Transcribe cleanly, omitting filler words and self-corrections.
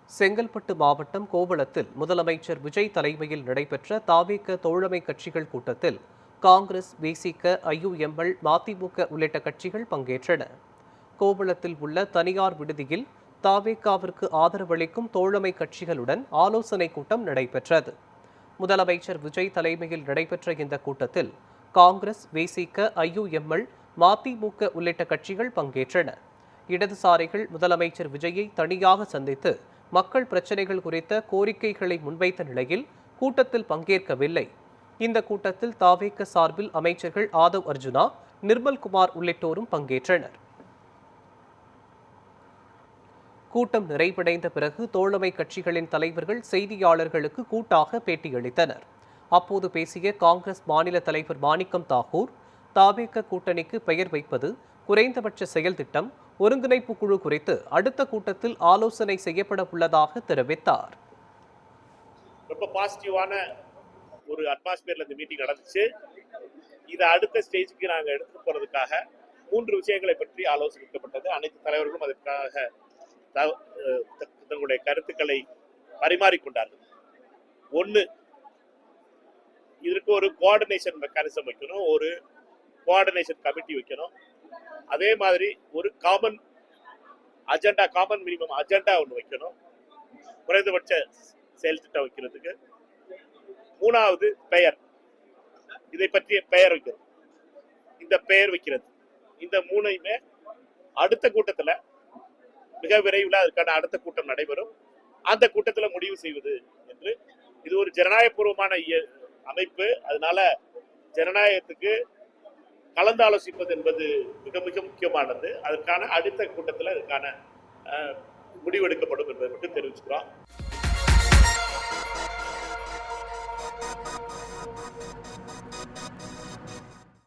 செங்கல்பட்டு மாவட்டம் கோவளத்தில் முதலமைச்சர் விஜய் தலைமையில் நடைபெற்ற தாவேக தோழமை கட்சிகள் கூட்டத்தில் காங்கிரஸ், விசிக, ஐயுஎம்எல், மதிமுக உள்ளிட்ட கட்சிகள் பங்கேற்றன. கோவளத்தில் உள்ள தனியார் விடுதியில் தாவேகாவிற்கு ஆதரவளிக்கும் தோழமை கட்சிகளுடன் ஆலோசனைக் கூட்டம் நடைபெற்றது. முதலமைச்சர் விஜய் தலைமையில் நடைபெற்ற இந்த கூட்டத்தில் காங்கிரஸ், விசிக, ஐயுஎம்எல், மதிமுக உள்ளிட்ட கட்சிகள் பங்கேற்றன. இடதுசாரிகள் முதலமைச்சர் விஜயை தனியாக சந்தித்து மக்கள் பிரச்சினைகள் குறித்த கோரிக்கைகளை முன்வைத்த நிலையில் கூட்டத்தில் பங்கேற்கவில்லை. இந்த கூட்டத்தில் தாவேக சார்பில் அமைச்சர்கள் ஆதவ் அர்ஜுனா, நிர்மல்குமார் உள்ளிட்டோரும் பங்கேற்றனர். கூட்டம் நிறைவடைந்த பிறகு தோழமை கட்சிகளின் தலைவர்கள் செய்தியாளர்களுக்கு கூட்டாக பேட்டியளித்தனர். அப்போது பேசிய காங்கிரஸ் மாநில தலைவர் மாணிக்கம் தாக்கூர், தாவேக கூட்டணிக்கு பெயர் வைப்பது குறைந்தபட்ச செயல் திட்டம், ஒருங்கிணைப்பு குழு குறித்து அடுத்த கூட்டத்தில் ஆலோசனை செய்யப்பட உள்ளதாக தெரிவித்தார். ரொம்ப பாசிட்டிவான ஒரு அட்மாஸ்பியர்ல இந்த மீட்டிங் நடந்துச்சு. இதை அடுத்த ஸ்டேஜுக்கு நாங்கள் எடுத்து போறதுக்காக 3 விஷயங்களை பற்றி ஆலோசிக்கப்பட்டது. அனைத்து தலைவர்களும் அதற்காக தங்களுடைய கருத்துக்களை பரிமாறிக்கொண்டார்கள். 1, இதற்கு ஒரு கோஆர்டினேஷன் மெக்கானிசம் வைக்கணும், ஒரு கோஆர்டினேஷன் கமிட்டி வைக்கணும். அதே மாதிரி ஒரு காமன் மினிமம் அஜெண்டா ஒன்று வைக்கணும், குறைந்தபட்ச செயல் திட்டம் வைக்கிறதுக்கு. 3வது பெயர், இதை பற்றிய பெயர் வைக்கிறது. இந்த பெயர் வைக்கிறது, இந்த 3ஐயுமே அடுத்த கூட்டத்தில் மிக விரைவில் அதற்கான அடுத்த கூட்டம் நடைபெறும். அந்த கூட்டத்தில் முடிவு செய்வது என்று. இது ஒரு ஜனநாயகபூர்வமான அமைப்பு. அதனால ஜனநாயகத்துக்கு கலந்து ஆலோசிப்பது என்பது மிக மிக முக்கியமானது. அதற்கான அடுத்த கூட்டத்தில் அதற்கான முடிவெடுக்கப்படும் என்பதை மட்டும் தெரிவிச்சுக்கிறோம்.